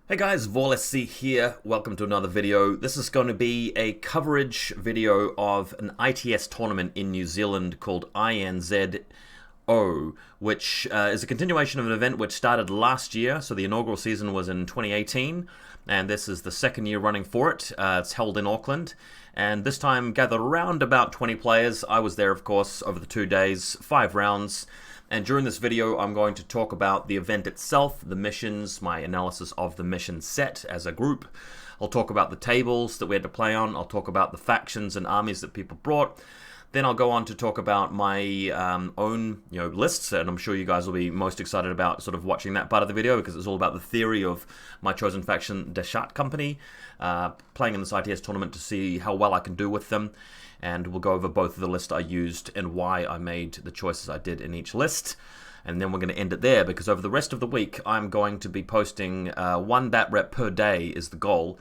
Hey guys, VaulSC here. Welcome to another video. This is going to be a coverage video of an ITS tournament in New Zealand called INZO, which is a continuation of an event which started last year. So the inaugural season was in 2018, and this is the second year running for it. It's held in Auckland, and this time gathered around about 20 players. I was there, of course, over the 2 days, 5 rounds. And during this video, I'm going to talk about the event itself, the missions, my analysis of the mission set as a group. I'll talk about the tables that we had to play on. I'll talk about the factions and armies that people brought. Then I'll go on to talk about my own lists, and I'm sure you guys will be most excited about sort of watching that part of the video because it's all about the theory of my chosen faction, Dashat company, playing in this ITS tournament to see how well I can do with them. And we'll go over both of the lists I used and why I made the choices I did in each list. And then we're going to end it there because over the rest of the week, I'm going to be posting 1 bat rep per day is the goal.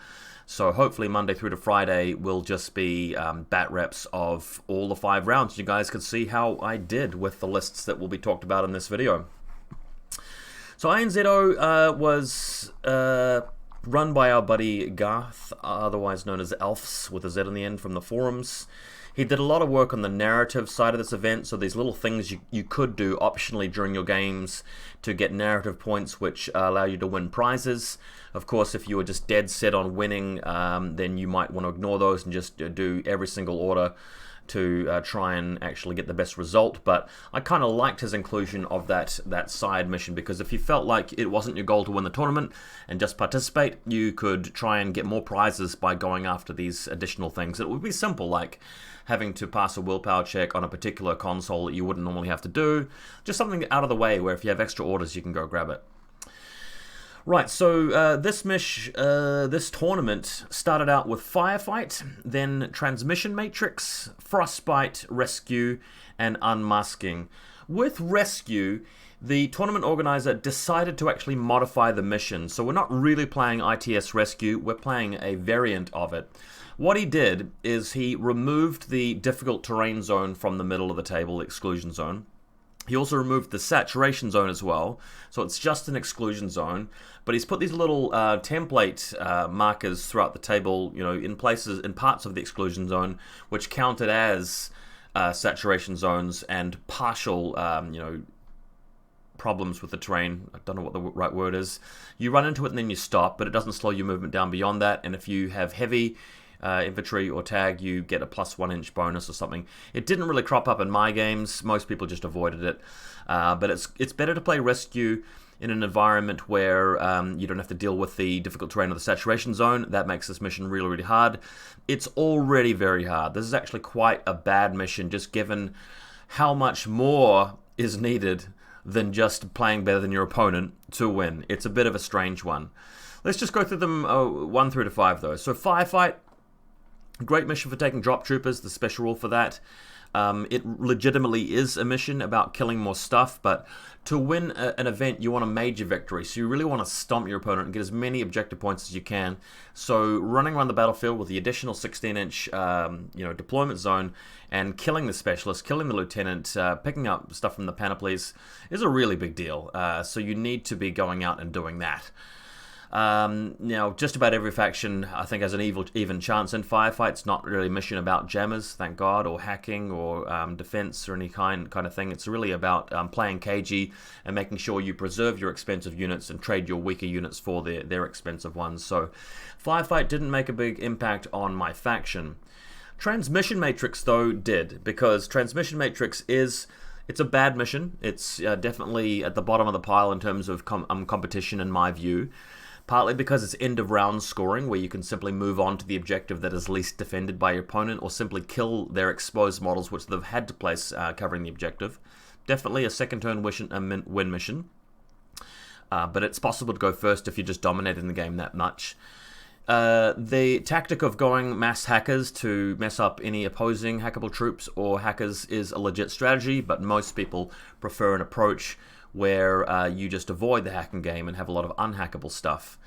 So hopefully Monday through to Friday will just be bat reps of all the 5 rounds. You guys can see how I did with the lists that will be talked about in this video. So INZO was run by our buddy Garth, otherwise known as Elfs with a Z on the end from the forums. He did a lot of work on the narrative side of this event, so these little things you could do optionally during your games to get narrative points which allow you to win prizes. Of course, if you were just dead set on winning, then you might want to ignore those and just do every single order to try and actually get the best result. But I kind of liked his inclusion of that side mission, because if you felt like it wasn't your goal to win the tournament and just participate, you could try and get more prizes by going after these additional things. It would be simple, like having to pass a willpower check on a particular console that you wouldn't normally have to do. Just something out of the way where if you have extra orders, you can go grab it. Right, so this tournament started out with Firefight, then Transmission Matrix, Frostbite, Rescue, and Unmasking. With Rescue, the tournament organizer decided to actually modify the mission, so we're not really playing ITS Rescue, we're playing a variant of it. What he did is he removed the difficult terrain zone from the middle of the table, exclusion zone. He also removed the saturation zone as well, so it's just an exclusion zone. But he's put these little template markers throughout the table, in parts of the exclusion zone, which counted as saturation zones and partial, problems with the terrain. I don't know what the right word is. You run into it and then you stop, but it doesn't slow your movement down beyond that. And if you have heavy infantry or tag, you get a +1 inch bonus or something. It didn't really crop up in my games. Most people just avoided it. But it's better to play Rescue in an environment where you don't have to deal with the difficult terrain of the saturation zone. That makes this mission really, really hard. It's already very hard. This is actually quite a bad mission, just given how much more is needed than just playing better than your opponent to win. It's a bit of a strange one. Let's just go through them 1 through to 5 though. So Firefight, great mission for taking drop troopers, the special rule for that. It legitimately is a mission about killing more stuff, but to win an event, you want a major victory. So you really want to stomp your opponent and get as many objective points as you can. So running around the battlefield with the additional 16-inch deployment zone and killing the specialist, killing the lieutenant, picking up stuff from the panoplies is a really big deal. So you need to be going out and doing that. Now, just about every faction, I think, has an even chance in Firefight. It's not really a mission about jammers, thank God, or hacking, or defense, or any kind of thing. It's really about playing cagey and making sure you preserve your expensive units and trade your weaker units for their expensive ones. So, Firefight didn't make a big impact on my faction. Transmission Matrix, though, did, because Transmission Matrix it's a bad mission. It's definitely at the bottom of the pile in terms of competition, in my view. Partly because it's end-of-round scoring, where you can simply move on to the objective that is least defended by your opponent, or simply kill their exposed models which they've had to place covering the objective. Definitely a second-turn win mission, but it's possible to go first if you're just dominating the game that much. The tactic of going mass hackers to mess up any opposing hackable troops or hackers is a legit strategy, but most people prefer an approach where you just avoid the hacking game and have a lot of unhackable stuff.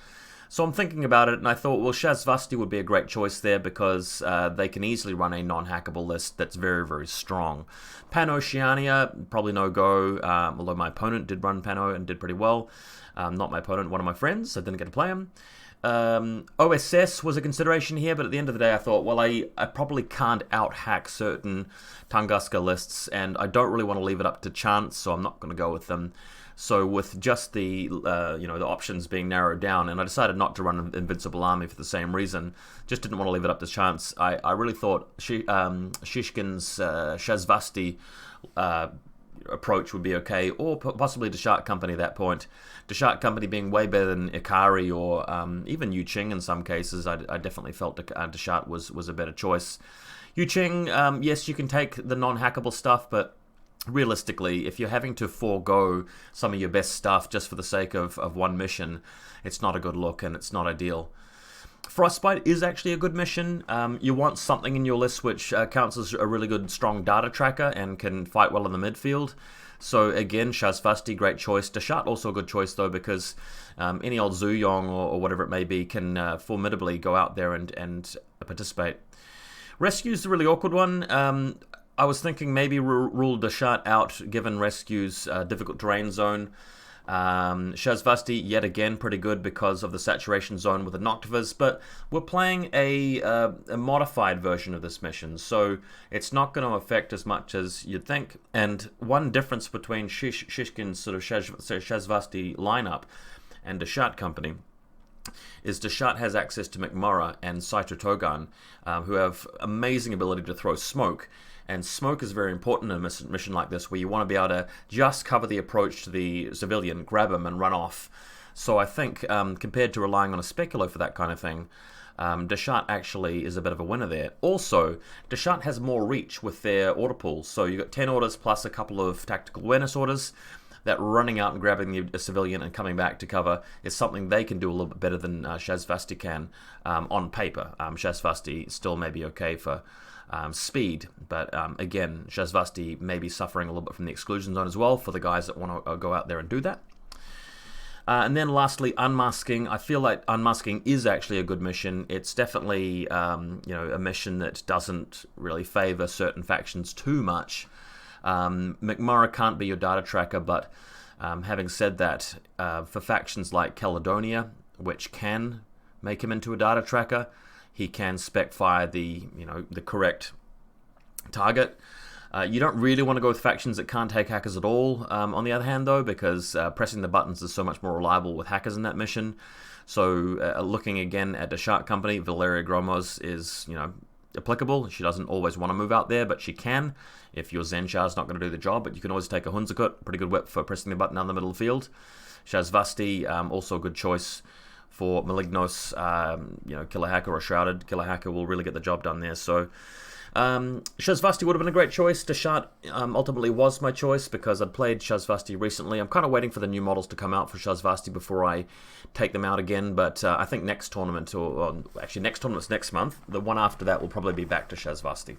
So I'm thinking about it, and I thought, well, Shazvasti would be a great choice there because they can easily run a non-hackable list that's very, very strong. Pan Oceania, probably no go, although my opponent did run Pano and did pretty well. Not my opponent, one of my friends, so I didn't get to play him. OSS was a consideration here, but at the end of the day I thought, well, I probably can't out-hack certain Tunguska lists, and I don't really want to leave it up to chance, so I'm not going to go with them. So with just the the options being narrowed down, and I decided not to run an Invincible Army for the same reason, just didn't want to leave it up to chance. I really thought Shishkin's Shazvasti approach would be okay, or possibly Dashat Company at that point. Dashat Company being way better than Ikari or even Yu Ching in some cases. I definitely felt Dashat was a better choice. Yu Ching, yes, you can take the non-hackable stuff, but realistically, if you're having to forego some of your best stuff just for the sake of one mission, it's not a good look and it's not ideal. Frostbite is actually a good mission. You want something in your list which counts as a really good, strong data tracker and can fight well in the midfield. So again, Shazvasti, great choice. Dashat also a good choice though, because any old Zuyong or whatever it may be can formidably go out there and participate. Rescue's the really awkward one. I was thinking maybe rule Dashat out given Rescue's difficult terrain zone. Shazvasti, yet again, pretty good because of the saturation zone with the Noctivas, but we're playing a modified version of this mission, so it's not going to affect as much as you'd think. And one difference between Shishkin's sort of Shazvasti lineup and Dashat Company is Dashat has access to McMurray and Saito Togan, who have amazing ability to throw smoke. And smoke is very important in a mission like this, where you want to be able to just cover the approach to the civilian, grab him, and run off. So I think, compared to relying on a Speculo for that kind of thing, Dashat actually is a bit of a winner there. Also, Dashat has more reach with their order pools. So you've got 10 orders plus a couple of tactical awareness orders. That running out and grabbing a civilian and coming back to cover is something they can do a little bit better than Shazvasti can on paper. Shazvasti still may be okay for speed, but again, Shazvasti may be suffering a little bit from the exclusion zone as well for the guys that want to go out there and do that. And then lastly, Unmasking. I feel like Unmasking is actually a good mission. It's definitely a mission that doesn't really favor certain factions too much. McMurray can't be your data tracker, but having said that, for factions like Caledonia, which can make him into a data tracker, he can spec fire the correct target. You don't really want to go with factions that can't take hackers at all, on the other hand, though, because pressing the buttons is so much more reliable with hackers in that mission. So looking again at Dashat Company, Valeria Gromos is, applicable. She doesn't always want to move out there, but she can if your Zen Char's not going to do the job. But you can always take a Hunzakut, pretty good whip for pressing the button down the middle of the field. Shazvasti, also a good choice for Malignos, Killer Hacker or Shrouded. Killer Hacker will really get the job done there. So Shazvasti would have been a great choice. Dashat ultimately was my choice because I'd played Shazvasti recently. I'm kind of waiting for the new models to come out for Shazvasti before I take them out again, but I think next tournament, or actually next tournament's next month, the one after that will probably be back to Shazvasti.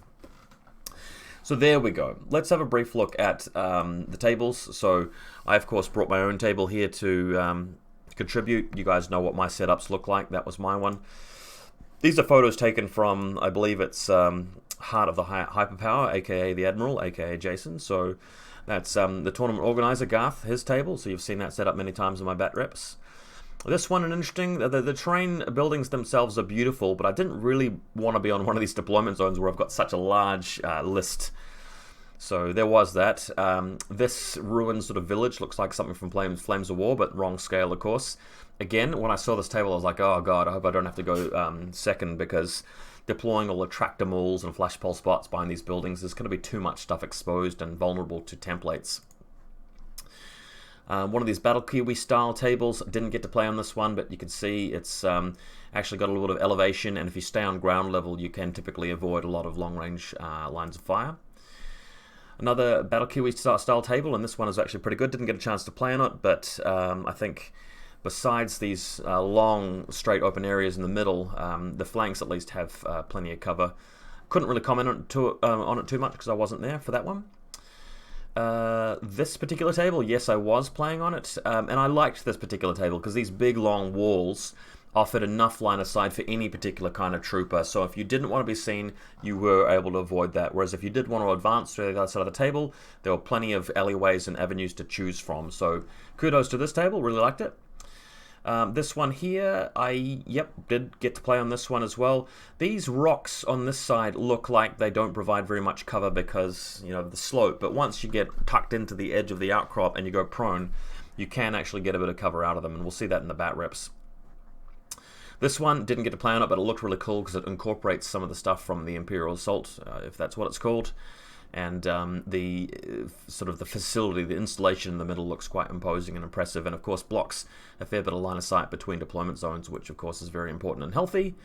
So there we go. Let's have a brief look at the tables. So I, of course, brought my own table here to contribute. You guys know what my setups look like. That was my one. These are photos taken from, I believe it's Heart of the Hyperpower, aka the Admiral, aka Jason. So that's the tournament organizer, Garth, his table. So you've seen that set up many times in my bat reps. This one, an interesting, the terrain buildings themselves are beautiful, but I didn't really want to be on one of these deployment zones where I've got such a large list. So there was that. This ruined sort of village looks like something from Flames of War, but wrong scale, of course. Again, when I saw this table, I was like, oh god, I hope I don't have to go second, because deploying all the tractor mules and flash pole spots behind these buildings, there's going to be too much stuff exposed and vulnerable to templates. One of these Battle Kiwi style tables, didn't get to play on this one, but you can see it's actually got a little bit of elevation, and if you stay on ground level, you can typically avoid a lot of long range lines of fire. Another Battle Kiwi style table, and this one is actually pretty good. Didn't get a chance to play on it, but I think besides these long straight open areas in the middle, the flanks at least have plenty of cover. Couldn't really comment on it too much because I wasn't there for that one. This particular table, yes, I was playing on it, and I liked this particular table because these big long walls offered enough line of sight for any particular kind of trooper. So if you didn't want to be seen, you were able to avoid that. Whereas if you did want to advance to the other side of the table, there were plenty of alleyways and avenues to choose from. So kudos to this table, really liked it. This one here, I did get to play on this one as well. These rocks on this side look like they don't provide very much cover because, of the slope. But once you get tucked into the edge of the outcrop and you go prone, you can actually get a bit of cover out of them, and we'll see that in the bat reps. This one, didn't get to play on it, but it looked really cool because it incorporates some of the stuff from the Imperial Assault, if that's what it's called. And the facility, the installation in the middle looks quite imposing and impressive, and of course blocks a fair bit of line of sight between deployment zones, which of course is very important and healthy.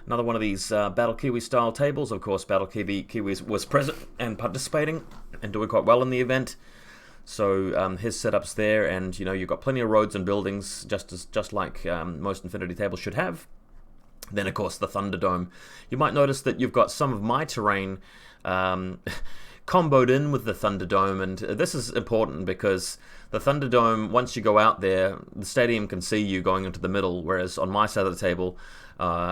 Another one of these Battle Kiwi style tables. Of course, Battle Kiwi was present and participating and doing quite well in the event. So his setup's there, and you've got plenty of roads and buildings, just like most infiNity tables should have. Then of course the Thunderdome. You might notice that you've got some of my terrain comboed in with the Thunderdome, and this is important because the Thunderdome, once you go out there, the stadium can see you going into the middle, whereas on my side of the table,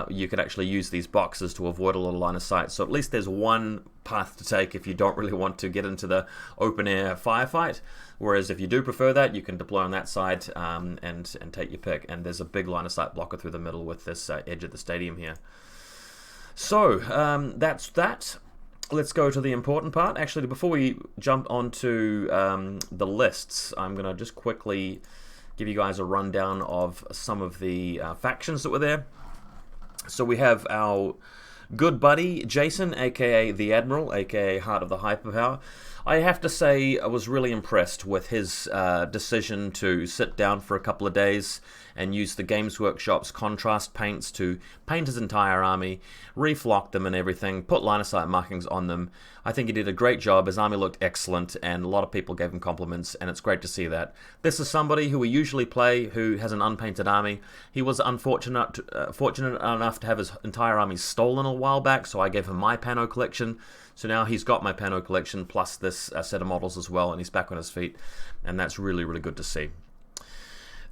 you can actually use these boxes to avoid a lot of line of sight. So at least there's one path to take if you don't really want to get into the open air firefight. Whereas if you do prefer that, you can deploy on that side and take your pick. And there's a big line of sight blocker through the middle with this edge of the stadium here. So that's that. Let's go to the important part. Actually, before we jump onto the lists, I'm going to just quickly give you guys a rundown of some of the factions that were there. So we have our good buddy Jason, aka the Admiral, aka Heart of the Hyperpower. I have to say I was really impressed with his decision to sit down for a couple of days and use the Games Workshop's contrast paints to paint his entire army, reflock them and everything, put line of sight markings on them. I think he did a great job. His army looked excellent, and a lot of people gave him compliments, and it's great to see that. This is somebody who we usually play who has an unpainted army. He was fortunate enough to have his entire army stolen a while back, so I gave him my Pano collection. So now he's got my Pano collection plus this set of models as well, and he's back on his feet, and that's really, really good to see.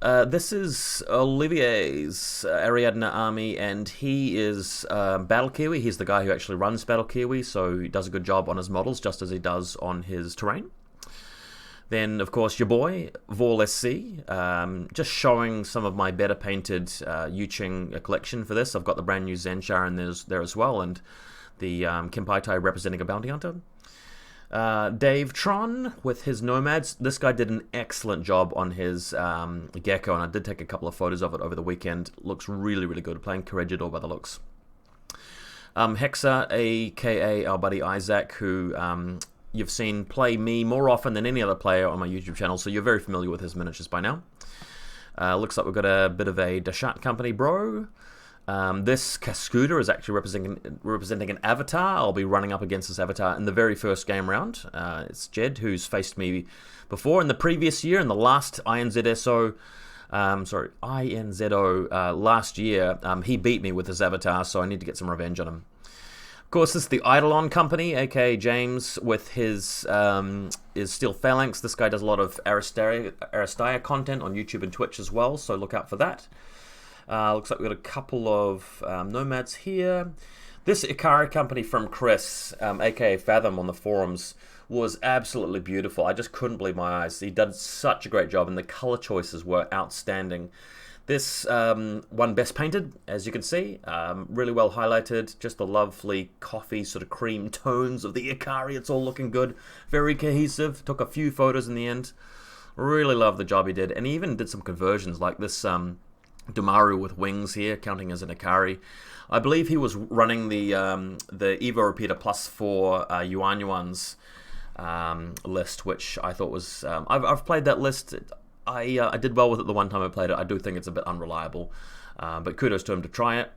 This is Olivier's Ariadne army, and he is Battle Kiwi. He's the guy who actually runs Battle Kiwi, so he does a good job on his models, just as he does on his terrain. Then, of course, your boy, VaulSC, just showing some of my better painted Yuching collection for this. I've got the brand new Zenshar in there as well, and the Kimpaitai representing a bounty hunter. Dave Tron with his Nomads. This guy did an excellent job on his Gecko, and I did take a couple of photos of it over the weekend. Looks really, really good, playing Corregidor by the looks. Hexa, aka our buddy Isaac, who you've seen play me more often than any other player on my YouTube channel, so you're very familiar with his miniatures by now. Looks like we've got a bit of a Dashat company bro. This Cascuda is actually representing an avatar. I'll be running up against this avatar in the very first game round. It's Jed, who's faced me before in the previous year, in the last INZO last year. He beat me with his avatar, so I need to get some revenge on him. Of course, this is the Eidolon company, aka James, with his Steel Phalanx. This guy does a lot of Aristia content on YouTube and Twitch as well, so look out for that. Looks like we've got a couple of Nomads here. This Ikari company from Chris, aka Fathom on the forums, was absolutely beautiful. I just couldn't believe my eyes. He did such a great job, and the color choices were outstanding. This won Best Painted, as you can see. Really well highlighted. Just the lovely coffee sort of cream tones of the Ikari. It's all looking good. Very cohesive. Took a few photos in the end. Really love the job he did. And he even did some conversions like this Dumaru with wings here, counting as an Ikari. I believe he was running the Evo Repeater +4 Yuan Yuan's list, which I thought was... I've played that list. I did well with it the one time I played it. I do think it's a bit unreliable, but kudos to him to try it.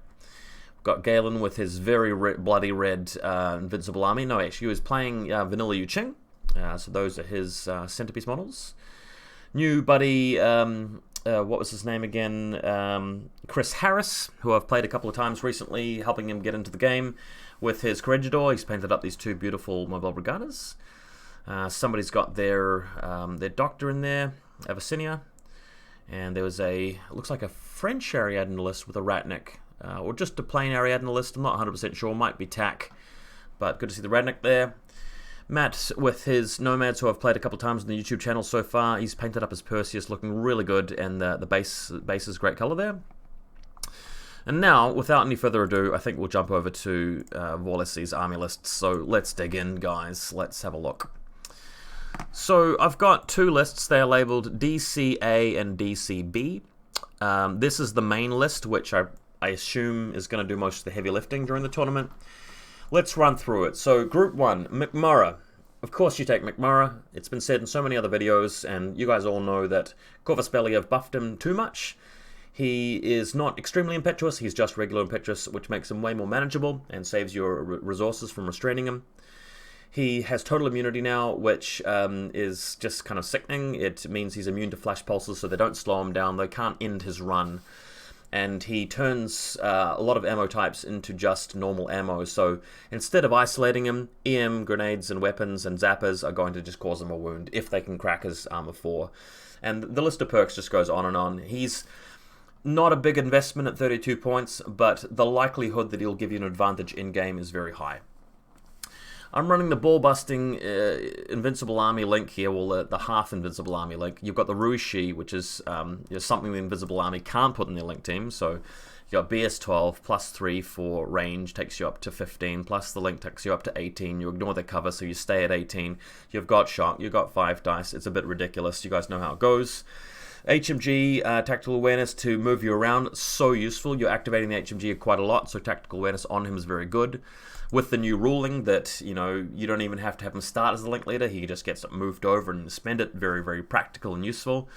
We've got Galen with his very bloody red Invincible Army. No, actually, he was playing Vanilla Yuching, so those are his centerpiece models. New buddy... what was his name again? Chris Harris, who I've played a couple of times recently, helping him get into the game with his Corregidor. He's painted up these two beautiful Mobile Brigadas. Somebody's got their doctor in there, Abyssinia. And there was it looks like a French Ariadne list with a Ratnik, or just a plain Ariadne list. I'm not 100% sure, might be TAC, but good to see the Ratnik there. Matt with his Nomads, who I've played a couple times on the YouTube channel so far, he's painted up as Perseus, looking really good, and the base is great color there. And now, without any further ado, I think we'll jump over to VaulSC's army lists. So let's dig in, guys. Let's have a look. So I've got two lists. They are labeled DCA and DCB. This is the main list, which I assume is going to do most of the heavy lifting during the tournament. Let's run through it. So Group 1, McMurrah. Of course you take McMurrah. It's been said in so many other videos, and you guys all know that Corvus Belli have buffed him too much. He is not extremely impetuous, he's just regular impetuous, which makes him way more manageable and saves your resources from restraining him. He has total immunity now, which is just kind of sickening. It means he's immune to flash pulses, so they don't slow him down, they can't end his run. And he turns a lot of ammo types into just normal ammo, so instead of isolating him, EM, grenades and weapons and zappers are going to just cause him a wound, if they can crack his armor 4. And the list of perks just goes on and on. He's not a big investment at 32 points, but the likelihood that he'll give you an advantage in-game is very high. I'm running the ball-busting Invincible Army link here, well, the half-Invincible Army link. You've got the Ruishi, which is something the Invincible Army can't put in their link team, so you got BS12, plus 3 for range, takes you up to 15, plus the link takes you up to 18. You ignore the cover, so you stay at 18. You've got shock, you've got 5 dice. It's a bit ridiculous. You guys know how it goes. HMG, Tactical Awareness to move you around, so useful. You're activating the HMG quite a lot, so Tactical Awareness on him is very good. With the new ruling that, you know, you don't even have to have him start as the link leader, he just gets moved over and spend it. Very, very practical and useful.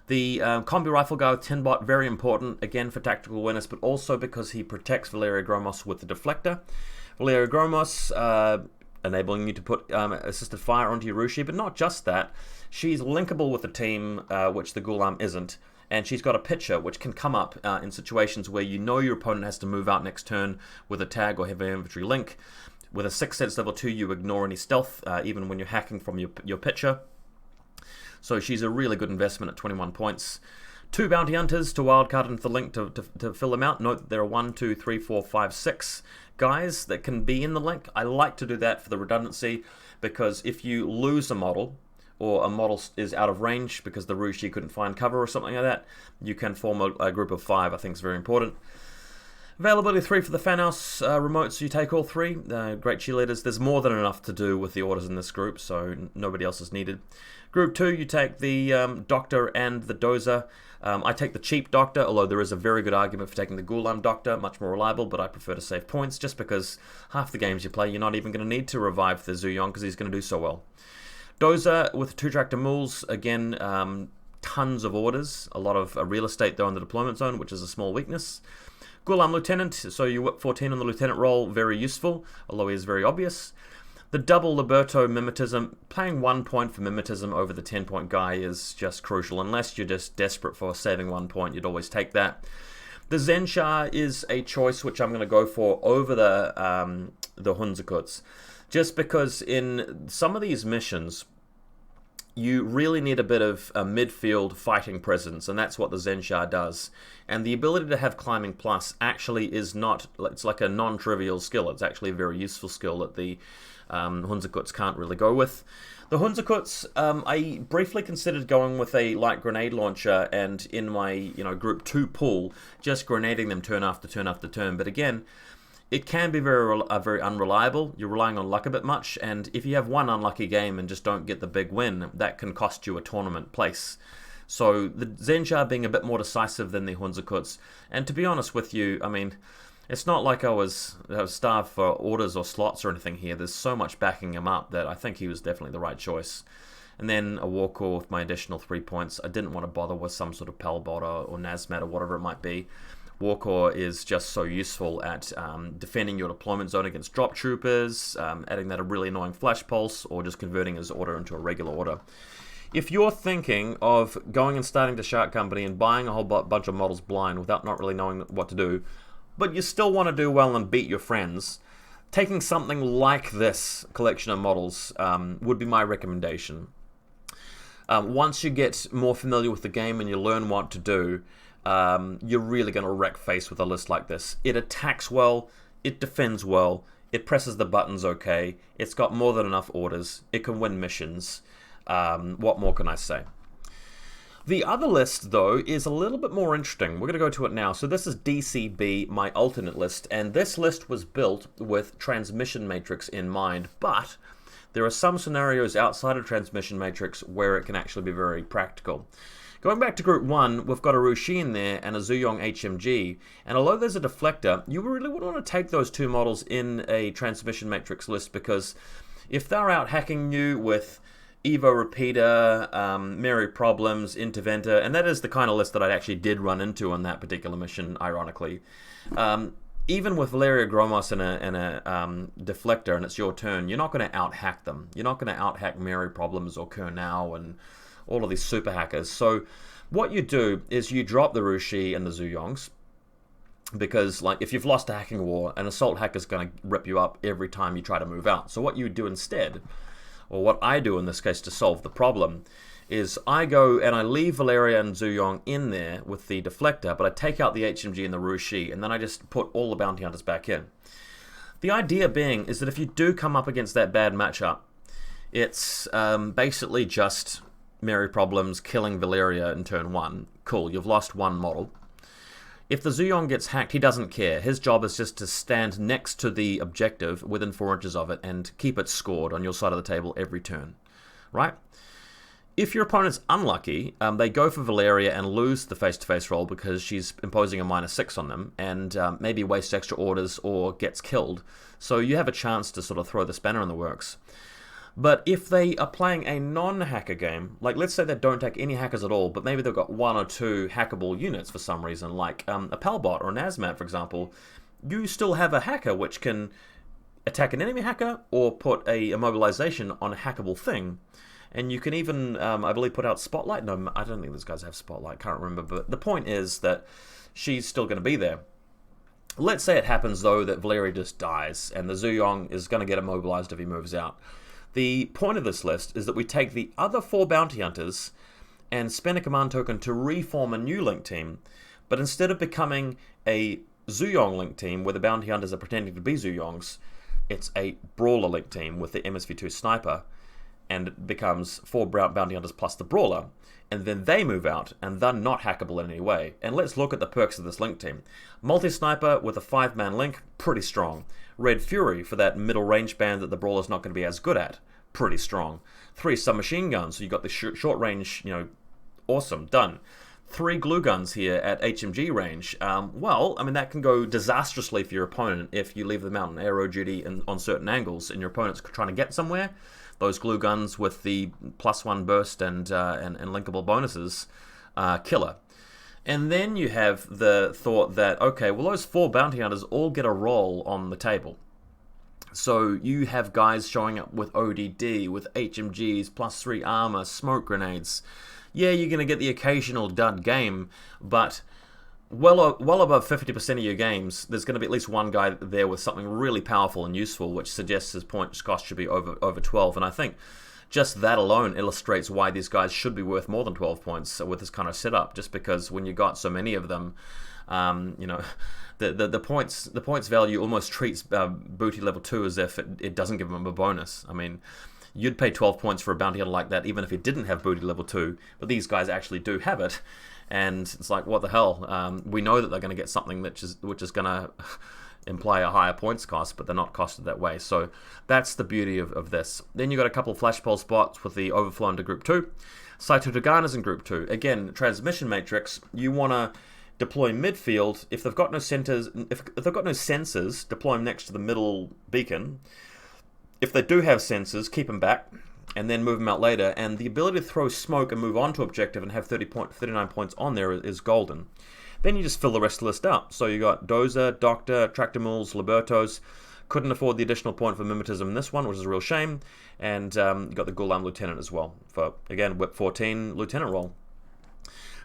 The Combi Rifle guy with 10 bot, very important, again for Tactical Awareness, but also because he protects Valeria Gromos with the Deflector. Valeria Gromos, enabling you to put assisted fire onto your Rushi, but not just that. She's linkable with the team, which the Ghulam isn't, and she's got a pitcher which can come up in situations where you know your opponent has to move out next turn with a tag or heavy infantry link. With a 6 sense level 2, you ignore any stealth, even when you're hacking from your pitcher. So she's a really good investment at 21 points. 2 bounty hunters to wildcard into the link to fill them out. Note that there are 1, 2, 3, 4, 5, 6 guys that can be in the link. I like to do that for the redundancy, because if you lose a model, or a model is out of range because the Rushi couldn't find cover or something like that, you can form a group of 5. I think is very important. Availability 3 for the fan house remotes, so you take all 3. Great cheerleaders. There's more than enough to do with the orders in this group, so nobody else is needed. Group 2, you take the Doctor and the Dozer. I take the cheap Doctor, although there is a very good argument for taking the Ghulam Doctor, much more reliable, but I prefer to save points, just because half the games you play, you're not even going to need to revive the Zuyong, because he's going to do so well. Dozer with 2 tractor mules, again, tons of orders, a lot of real estate though in the deployment zone, which is a small weakness. Ghulam Lieutenant, so you whip 14 on the Lieutenant roll, very useful, although he is very obvious. The double Liberto Mimetism, paying 1 point for Mimetism over the 10-point guy is just crucial. Unless you're just desperate for saving 1 point, you'd always take that. The Zensha is a choice which I'm going to go for over the Hunzakuts. Just because in some of these missions, you really need a bit of a midfield fighting presence, and that's what the Zensha does. And the ability to have climbing plus actually is not, it's like a non-trivial skill. It's actually a very useful skill that the Hunzakuts can't really go with. The Hunzakuts, I briefly considered going with a light grenade launcher, and in my group 2 pool, just grenading them turn after turn after turn. But again, it can be very unreliable. You're relying on luck a bit much, and if you have one unlucky game and just don't get the big win, that can cost you a tournament place. So the Zensha being a bit more decisive than the Hunzakuts, and to be honest with you, I mean, it's not like I was starved for orders or slots or anything here. There's so much backing him up that I think he was definitely the right choice. And then a Warcore with my additional 3 points. I didn't want to bother with some sort of Pelbot or Nazmat or whatever it might be. Warcore is just so useful at defending your deployment zone against drop troopers, adding that a really annoying flash pulse, or just converting his order into a regular order. If you're thinking of going and starting the Shark Company and buying a whole bunch of models blind without not really knowing what to do, but you still want to do well and beat your friends, taking something like this collection of models would be my recommendation. Once you get more familiar with the game and you learn what to do, you're really going to wreck face with a list like this. It attacks well, it defends well, it presses the buttons okay, it's got more than enough orders, it can win missions. What more can I say? The other list, though, is a little bit more interesting. We're going to go to it now. So this is DCB, my alternate list, and this list was built with transmission matrix in mind, but there are some scenarios outside of transmission matrix where it can actually be very practical. Going back to Group 1, we've got a Rushi in there and a Zuyong HMG, and although there's a deflector, you really wouldn't want to take those two models in a transmission matrix list, because if they're out hacking you with Evo Repeater, Mary Problems, Interventor, and that is the kind of list that I actually did run into on that particular mission, ironically. Even with Valeria Gromos and a deflector and it's your turn, you're not going to out-hack them. You're not going to out-hack Mary Problems or Kernau and all of these super hackers. So what you do is you drop the Rushi and the Zuyongs, because like if you've lost a hacking war, an assault hacker is going to rip you up every time you try to move out. So what you do instead, or what I do in this case to solve the problem, is I go and I leave Valeria and Zuyong in there with the deflector, but I take out the HMG and the Rushi, and then I just put all the bounty hunters back in. The idea being is that if you do come up against that bad matchup, it's basically just Mary Problems killing Valeria in turn 1. Cool, you've lost one model. If the Zuyong gets hacked, he doesn't care. His job is just to stand next to the objective within 4 inches of it and keep it scored on your side of the table every turn, right? If your opponent's unlucky, they go for Valeria and lose the face-to-face roll because she's imposing a -6 on them, and maybe wastes extra orders or gets killed. So you have a chance to sort of throw the spanner in the works. But if they are playing a non-hacker game, like let's say they don't take any hackers at all, but maybe they've got 1 or 2 hackable units for some reason, like a Palbot or an Azmat, for example, you still have a hacker which can attack an enemy hacker or put a immobilization on a hackable thing. And you can even, I believe, put out Spotlight. No, I don't think those guys have Spotlight, can't remember. But the point is that she's still going to be there. Let's say it happens, though, that Valeria just dies, and the Zuyong is going to get immobilized if he moves out. The point of this list is that we take the other 4 bounty hunters and spend a command token to reform a new link team, but instead of becoming a Zuyong link team where the bounty hunters are pretending to be Zuyongs, it's a Brawler link team with the MSV2 Sniper, and it becomes 4 bounty hunters plus the Brawler, and then they move out, and they're not hackable in any way. And let's look at the perks of this link team. Multi-Sniper with a 5-man link, pretty strong. Red Fury for that middle range band that the Brawler's not going to be as good at, pretty strong. 3 submachine guns, so you got the short range, awesome, done. 3 glue guns here at HMG range. Well, I mean, that can go disastrously for your opponent if you leave them out on arrow duty and on certain angles, and your opponent's trying to get somewhere. Those glue guns with the +1 burst and linkable bonuses, killer. And then you have the thought that, okay, well, those 4 bounty hunters all get a roll on the table. So you have guys showing up with ODD, with HMGs, +3 armor, smoke grenades. Yeah, you're going to get the occasional dud game, but well above 50% of your games, there's going to be at least one guy there with something really powerful and useful, which suggests his points cost should be over 12. And I think just that alone illustrates why these guys should be worth more than 12 points with this kind of setup, just because when you got so many of them, the points value almost treats booty level 2 as if it doesn't give them a bonus. I mean, you'd pay 12 points for a bounty hunter like that even if it didn't have booty level 2, but these guys actually do have it, and it's like, what the hell? We know that they're going to get something which is going to imply a higher points cost, but they're not costed that way. So that's the beauty of this. Then you got a couple of flashpole spots with the overflow into Group 2. Saito Dogana's in Group 2. Again, transmission matrix, you want to deploy midfield. If they've got no centers, if they've got no sensors, deploy them next to the middle beacon. If they do have sensors, keep them back and then move them out later. And the ability to throw smoke and move on to objective and have 39 points on there is golden. Then you just fill the rest of the list up. So you got Dozer, Doctor, Tractor Mules, Libertos. Couldn't afford the additional point for mimetism in this one, which is a real shame. And you got the Gulam Lieutenant as well for, again, Whip 14 Lieutenant role.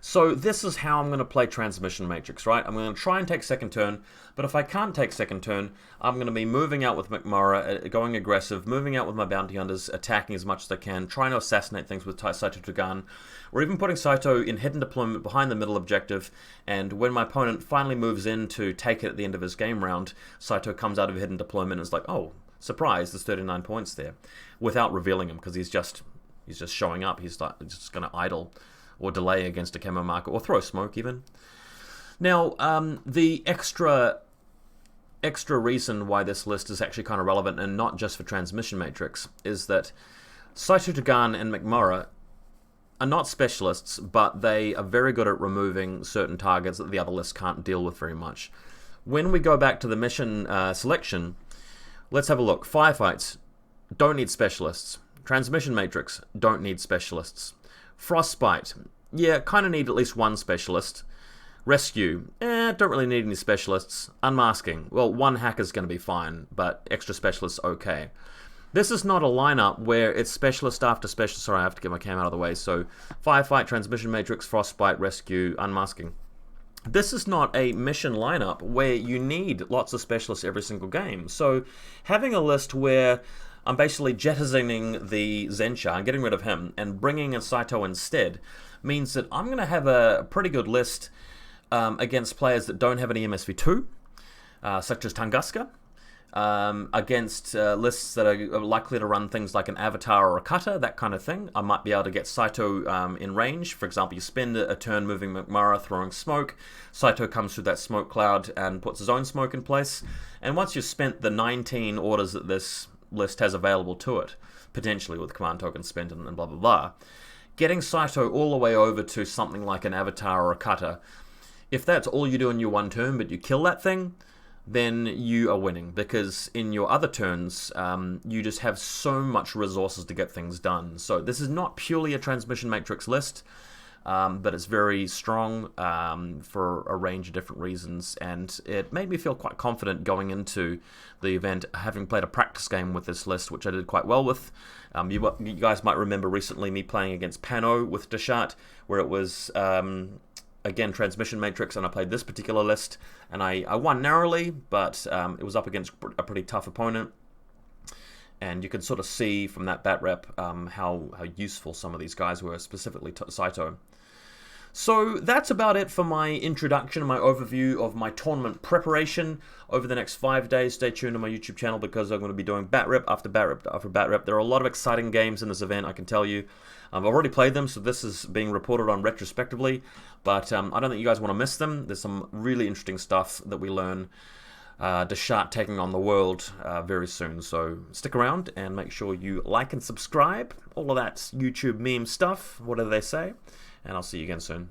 So this is how I'm going to play Transmission Matrix, right? I'm going to try and take second turn, but if I can't take second turn, I'm going to be moving out with McMurray, going aggressive, moving out with my bounty hunters, attacking as much as I can, trying to assassinate things with Saito Togan, or even putting Saito in hidden deployment behind the middle objective, and when my opponent finally moves in to take it at the end of his game round, Saito comes out of hidden deployment and is like, oh, surprise, there's 39 points there, without revealing him, because he's just showing up. He's like, just going to idle or delay against a camo marker, or throw smoke even. Now, the extra reason why this list is actually kind of relevant, and not just for Transmission Matrix, is that Saito Togan and McMurray are not specialists, but they are very good at removing certain targets that the other lists can't deal with very much. When we go back to the mission selection, let's have a look. Firefights don't need specialists. Transmission Matrix don't need specialists. Frostbite, yeah, kind of need at least one specialist. Rescue, don't really need any specialists. Unmasking, well, one hacker's going to be fine, but extra specialists, okay. This is not a lineup where it's specialist after specialist. Sorry, I have to get my cam out of the way. So, Firefight, Transmission Matrix, Frostbite, Rescue, Unmasking. This is not a mission lineup where you need lots of specialists every single game. So, having a list where I'm basically jettisoning the Zensha and getting rid of him and bringing in Saito instead means that I'm going to have a pretty good list against players that don't have any MSV2, such as Tunguska, against lists that are likely to run things like an Avatar or a Cutter, that kind of thing. I might be able to get Saito in range. For example, you spend a turn moving McMurray, throwing smoke. Saito comes through that smoke cloud and puts his own smoke in place. And once you've spent the 19 orders that this list has available to it, potentially with command tokens spent and blah blah blah, getting Saito all the way over to something like an Avatar or a Cutter, if that's all you do in your one turn but you kill that thing, then you are winning, because in your other turns you just have so much resources to get things done. So this is not purely a Transmission Matrix list, but it's very strong for a range of different reasons, and it made me feel quite confident going into the event, having played a practice game with this list, which I did quite well with. You guys might remember recently me playing against Pano with Dashat, where it was again Transmission Matrix, and I played this particular list, and I won narrowly, but it was up against a pretty tough opponent. And you can sort of see from that bat rep how useful some of these guys were, specifically Saito. So that's about it for my introduction and my overview of my tournament preparation over the next 5 days. Stay tuned to my YouTube channel, because I'm going to be doing bat rep after bat rep after bat rep. There are a lot of exciting games in this event, I can tell you. I've already played them, so this is being reported on retrospectively, but I don't think you guys want to miss them. There's some really interesting stuff that we learn. Dashat taking on the world very soon, so stick around and make sure you like and subscribe, all of that YouTube meme stuff, what do they say, and I'll see you again soon.